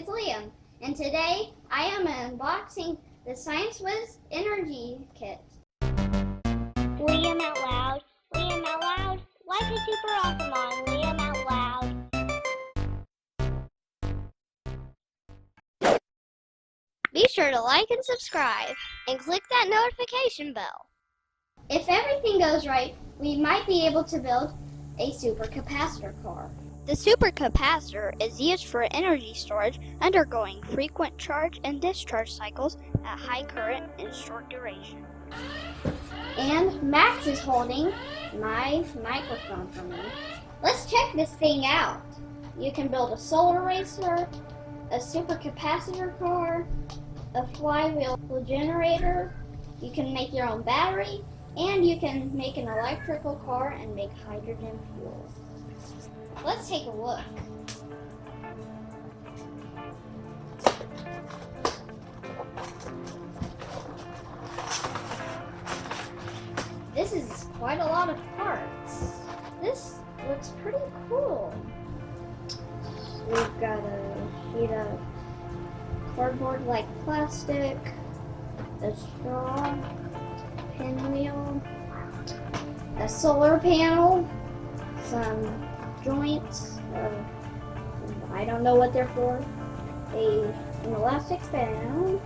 is Liam, and today I am unboxing the Science Whiz Energy Kit. Liam out loud, Liam out loud, life is super awesome on Liam out loud. Be sure to like and subscribe, and click that notification bell. If everything goes right, we might be able to build a super capacitor car. The super capacitor is used for energy storage undergoing frequent charge and discharge cycles at high current and short duration. And Max is holding my microphone for me. Let's check this thing out. You can build a solar racer, a super capacitor car, a flywheel generator, you can make your own battery, and you can make an electrical car and make hydrogen fuel. Let's take a look. This is quite a lot of parts. This looks pretty cool. We've got a sheet of cardboard-like plastic, a straw, pinwheel, a solar panel, some joints, I don't know what they're for, an elastic band,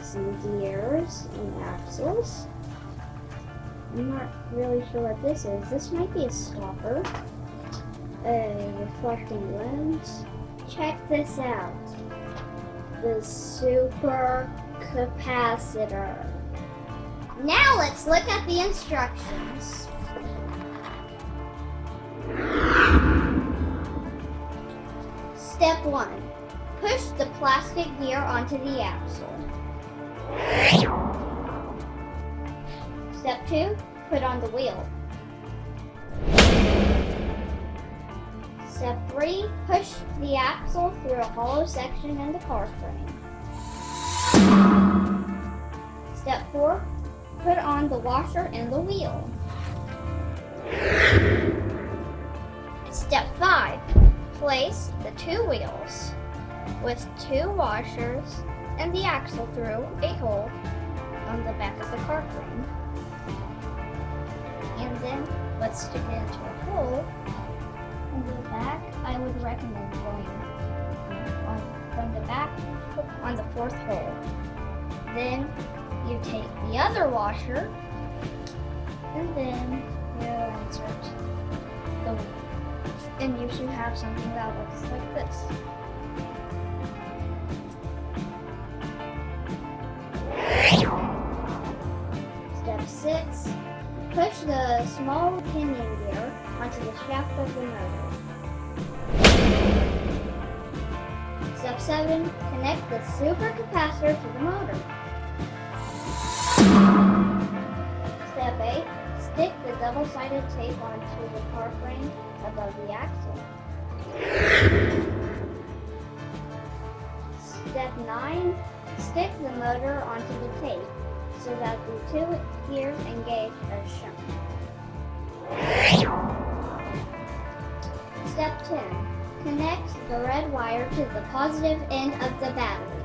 some gears and axles. I'm not really sure what this is. This might be a stopper, a reflecting lens. Check this out, the Super Capacitor. Now let's look at the instructions. Step 1. Push the plastic gear onto the axle. Step 2. Put on the wheel. Step 3. Push the axle through a hollow section in the car frame. Step 4. Put on the washer and the wheel. Step 5. Place the two wheels with two washers and the axle through a hole on the back of the car frame. And then let's stick it into a hole in the back. I would recommend going from the back on the fourth hole. Then you take the other washer and then you insert the wheel. And you should have something that looks like this. Step 6. Push the small pinion gear onto the shaft of the motor. Step 7. Connect the super capacitor to the motor. Step 8. Stick the double-sided tape onto the car frame above the axle. Step 9. Stick the motor onto the tape so that the two gears engage as shown. Step 10. Connect the red wire to the positive end of the battery.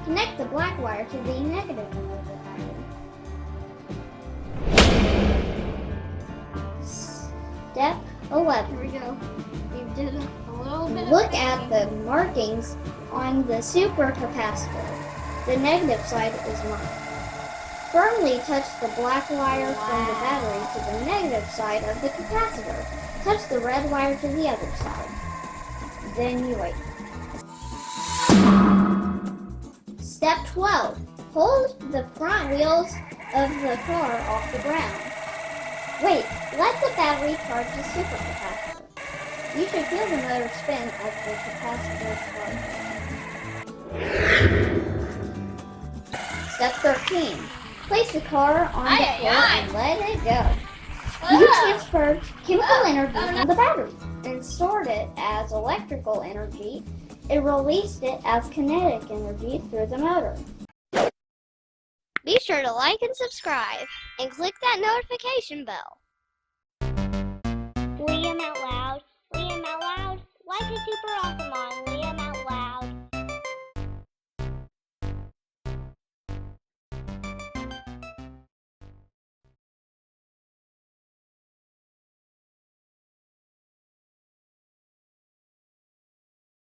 Connect the black wire to the negative end of the battery. Step 11. Here we go. You did a little bit. Look at the markings on the super capacitor. The negative side is marked. Firmly touch the black wire from the battery to the negative side of the capacitor. Touch the red wire to the other side. Then you wait. Step 12. Hold the front wheels of the car off the ground. Wait, let the battery charge the super capacitor. You should feel the motor spin as the capacitor charges. Step 13. Place the car on the floor and let it go. You transferred chemical energy from the battery and stored it as electrical energy. It released it as kinetic energy through the motor. Be sure to like and subscribe, and click that notification bell. Liam out loud, life is super awesome on